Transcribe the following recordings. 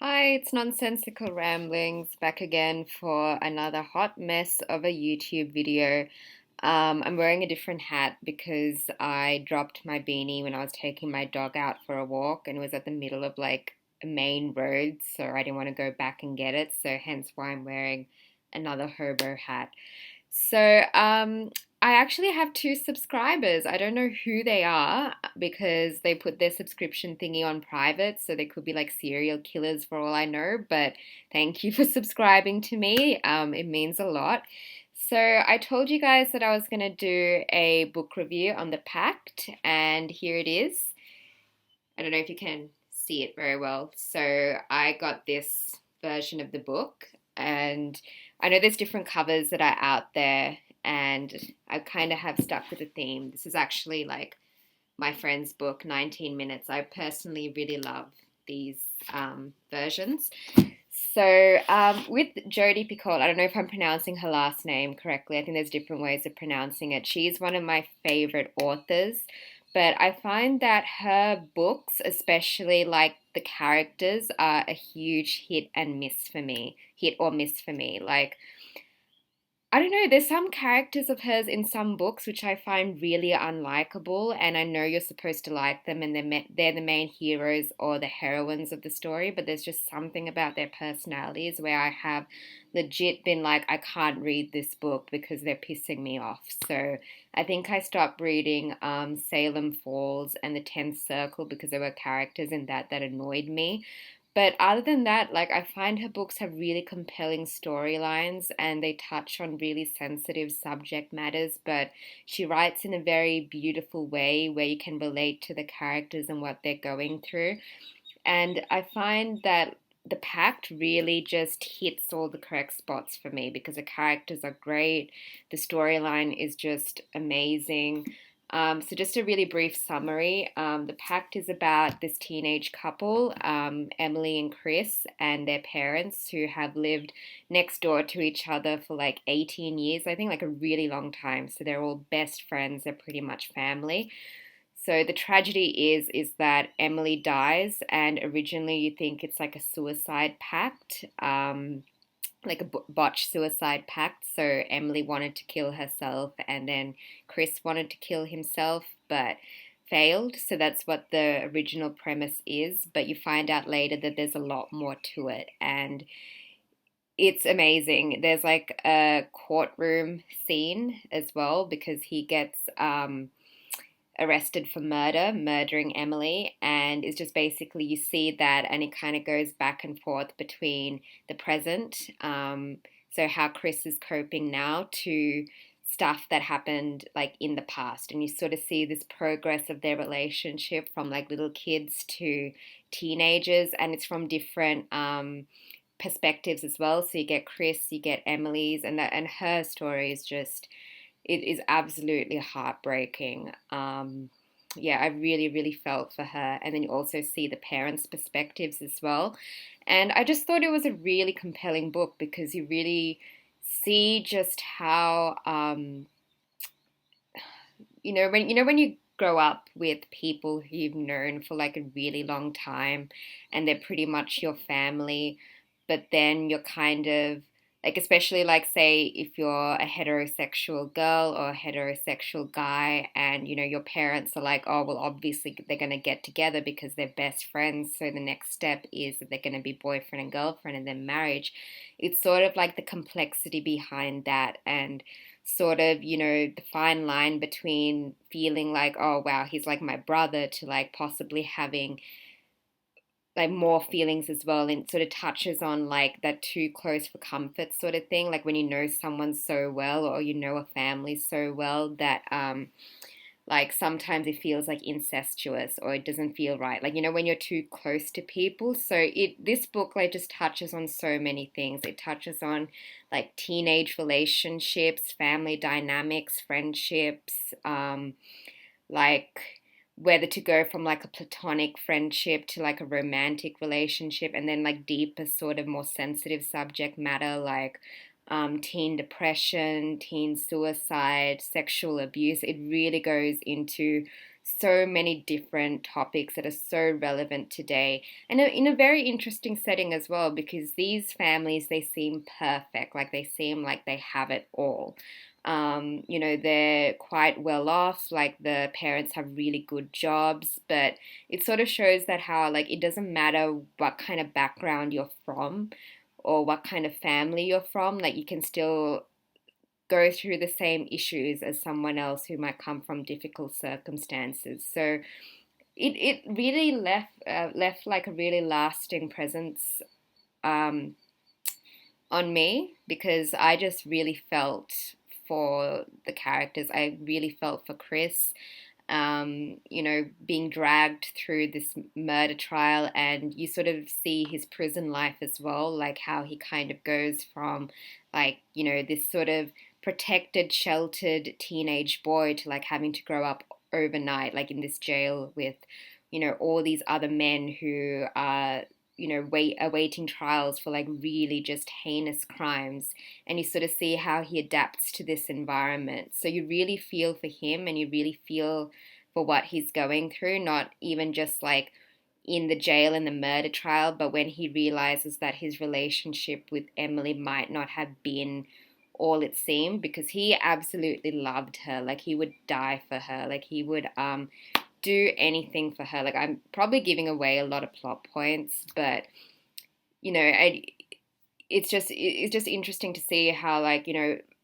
Hi, it's Nonsensical Ramblings back again for another hot mess of a YouTube video. I'm wearing a different hat because I dropped my beanie when I was taking my dog out for a walk and it was at the middle of like a main road, so I didn't want to go back and get it, so hence why I'm wearing another hobo hat. So, I actually have two subscribers. I don't know who they are because they put their subscription thingy on private, so they could be like serial killers for all I know. But thank you for subscribing to me. It means a lot. So, I told you guys that I was going to do a book review on the Pact, and here it is. I don't know if you can see it very well. So, I got this version of the book, and I know there's different covers that are out there, and I kind of have stuck with the theme. This is actually like my friend's book, 19 Minutes. I personally really love these versions. So, with Jodi Picoult, I don't know if I'm pronouncing her last name correctly. I think there's different ways of pronouncing it. She's one of my favorite authors, but I find that her books, especially like the characters, are a huge hit and miss for me. Hit or miss for me. Like, I don't know, there's some characters of hers in some books which I find really unlikable, and I know you're supposed to like them and they're the main heroes or the heroines of the story, but there's just something about their personalities where I have legit been like, I can't read this book because they're pissing me off. So I think I stopped reading Salem Falls and The Tenth Circle because there were characters in that annoyed me. But other than that, like I find her books have really compelling storylines and they touch on really sensitive subject matters, but she writes in a very beautiful way where you can relate to the characters and what they're going through. And I find that the Pact really just hits all the correct spots for me because the characters are great, the storyline is just amazing. So, just a really brief summary. The Pact is about this teenage couple, Emily and Chris, and their parents who have lived next door to each other for like 18 years, I think, like a really long time. So, they're all best friends, they're pretty much family. So the tragedy is that Emily dies, and originally you think it's like a suicide pact, like a botched suicide pact. So Emily wanted to kill herself, and then Chris wanted to kill himself, but failed. So that's what the original premise is. But you find out later that there's a lot more to it, and it's amazing. There's like a courtroom scene as well because he gets arrested for murdering Emily, and it's just basically you see that, and it kind of goes back and forth between the present, so how Chris is coping now to stuff that happened like in the past, and you sort of see this progress of their relationship from like little kids to teenagers, and it's from different perspectives as well. So you get Chris, you get Emily's, and her story is just it is absolutely heartbreaking. Yeah, I really felt for her. And then you also see the parents' perspectives as well. And I just thought it was a really compelling book because you really see just how, when you grow up with people who you've known for like a really long time and they're pretty much your family, but then you're kind of like, especially like, say, if you're a heterosexual girl or a heterosexual guy, and your parents are like, oh, well, obviously they're going to get together because they're best friends. So the next step is that they're going to be boyfriend and girlfriend and then marriage. It's sort of like the complexity behind that, and sort of, the fine line between feeling like, oh, wow, he's like my brother, to like possibly having like more feelings as well, and sort of touches on like that too close for comfort sort of thing, like when you know someone so well or a family so well that like sometimes it feels like incestuous or it doesn't feel right, like when you're too close to people. So this book like just touches on so many things. It touches on like teenage relationships, family dynamics, friendships, like whether to go from like a platonic friendship to like a romantic relationship, and then like deeper sort of more sensitive subject matter like teen depression, teen suicide, sexual abuse. It really goes into so many different topics that are so relevant today, and in a very interesting setting as well, because these families, they seem perfect, like they seem like they have it all. They're quite well off, like the parents have really good jobs, but it sort of shows that how, like, it doesn't matter what kind of background you're from or what kind of family you're from, like, you can still go through the same issues as someone else who might come from difficult circumstances. So it really left like a really lasting presence um, on me, because I just really felt for the characters. I really felt for Chris, being dragged through this murder trial, and you sort of see his prison life as well, like how he kind of goes from, like, this sort of protected, sheltered teenage boy to like having to grow up overnight, like in this jail with, all these other men who are, awaiting trials for like really just heinous crimes. And you sort of see how he adapts to this environment. So you really feel for him, and you really feel for what he's going through, not even just like in the jail and the murder trial, but when he realizes that his relationship with Emily might not have been all it seemed, because he absolutely loved her. Like, he would die for her. Like, he would do anything for her. Like, I'm probably giving away a lot of plot points, but it's just interesting to see how, like,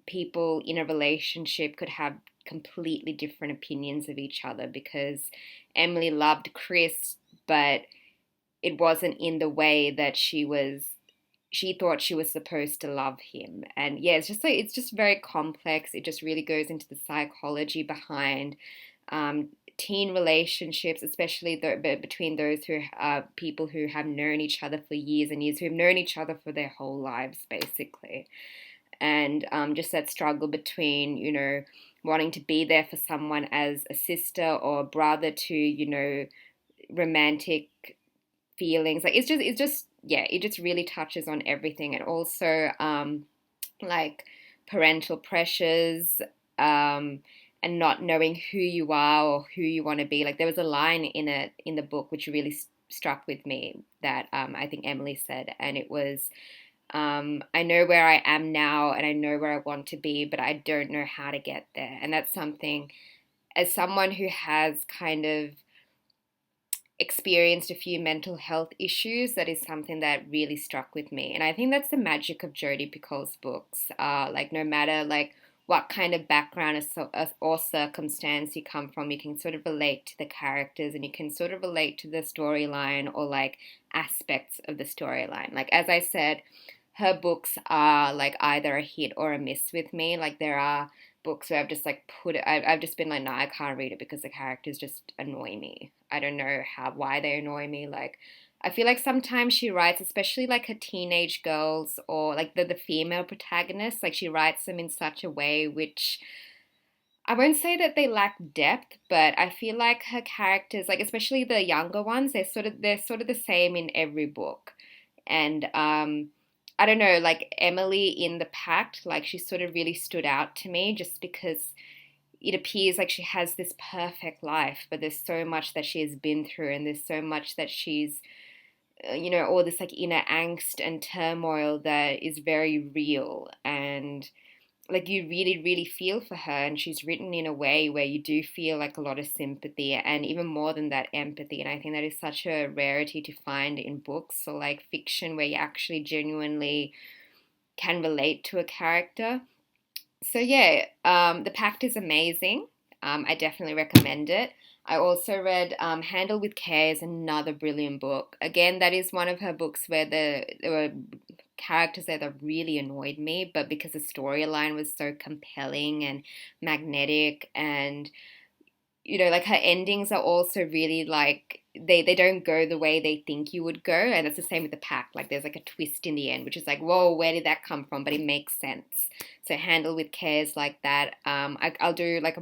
people in a relationship could have completely different opinions of each other, because Emily loved Chris, but it wasn't in the way that she thought she was supposed to love him. And yeah, it's just very complex. It just really goes into the psychology behind um, teen relationships, especially between those who are people who have known each other for years and years, who have known each other for their whole lives, basically. And just that struggle between, wanting to be there for someone as a sister or a brother, to, romantic feelings. Like, it's just yeah, it just really touches on everything. And also like parental pressures, um and not knowing who you are or who you want to be. Like, there was a line in the book which really struck with me, that I think Emily said, and it was, I know where I am now and I know where I want to be, but I don't know how to get there. And that's something, as someone who has kind of experienced a few mental health issues, that is something that really struck with me. And I think that's the magic of Jodi Picoult's books. Like, no matter like what kind of background or circumstance you come from, you can sort of relate to the characters, and you can sort of relate to the storyline, or like aspects of the storyline. Like, as I said, her books are like either a hit or a miss with me. Like, there are books where I've just like I've just been like, no, I can't read it because the characters just annoy me. I don't know why they annoy me. Like, I feel like sometimes she writes, especially like her teenage girls, or like the female protagonists, like she writes them in such a way which, I won't say that they lack depth, but I feel like her characters, like especially the younger ones, they're sort of the same in every book. And I don't know, like Emily in the Pact, like she sort of really stood out to me, just because it appears like she has this perfect life, but there's so much that she has been through, and there's so much that she's, all this like inner angst and turmoil that is very real. And like, you really, really feel for her, and she's written in a way where you do feel like a lot of sympathy, and even more than that, empathy. And I think that is such a rarity to find in books, or like fiction, where you actually genuinely can relate to a character. So yeah, The Pact is amazing. I definitely recommend it. I also read Handle with Care is another brilliant book. Again, that is one of her books where there were characters there that really annoyed me, but because the storyline was so compelling and magnetic, and like her endings are also really like they don't go the way they think you would go, and it's the same with The Pact. Like, there's like a twist in the end, which is like, whoa, where did that come from? But it makes sense. So Handle with Cares like that. I'll do like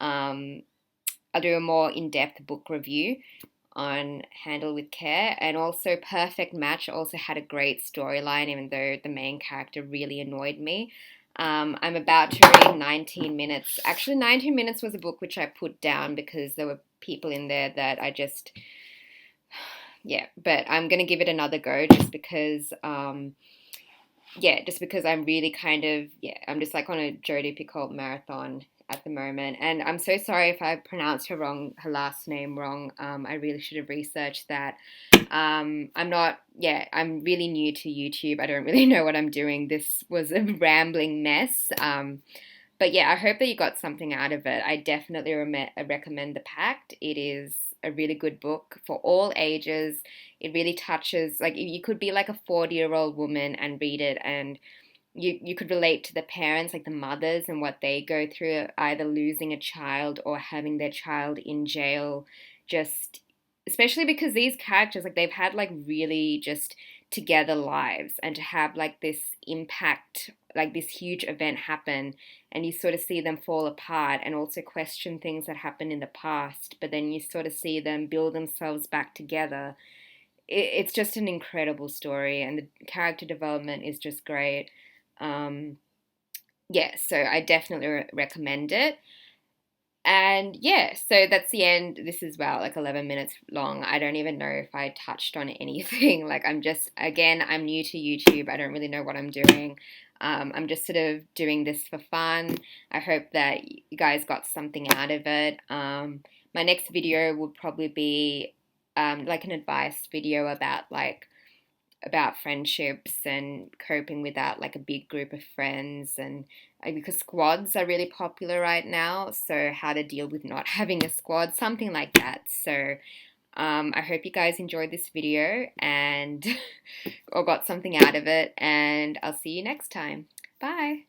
um, I'll do a more in-depth book review on Handle with Care. And also Perfect Match also had a great storyline, even though the main character really annoyed me. I'm about to read 19 Minutes. Actually, 19 Minutes was a book which I put down because there were people in there that I just, yeah, but I'm going to give it another go just because, just because I'm really kind of, I'm just like on a Jodi Picoult marathon at the moment. And I'm so sorry if I pronounced her last name wrong. I really should have researched that. I'm really new to YouTube. I don't really know what I'm doing. This was a rambling mess. But yeah, I hope that you got something out of it. I definitely recommend The Pact. It is a really good book for all ages. It really touches, like, you could be like a 40-year-old woman and read it, and you could relate to the parents, like the mothers, and what they go through, either losing a child or having their child in jail. Just especially because these characters, like, they've had like really just together lives, and to have like this impact, like this huge event happen, and you sort of see them fall apart and also question things that happened in the past, but then you sort of see them build themselves back together. It's just an incredible story, and the character development is just great. Um, so I definitely recommend it. And yeah, so that's the end. This is about like 11 minutes long. I don't even know if I touched on anything. Like, I'm new to YouTube. I don't really know what I'm doing. I'm just sort of doing this for fun. I hope that you guys got something out of it. My next video will probably be like an advice video about friendships and coping without like a big group of friends, and because squads are really popular right now, so how to deal with not having a squad, something like that. So I hope you guys enjoyed this video and or got something out of it, and I'll see you next time. Bye.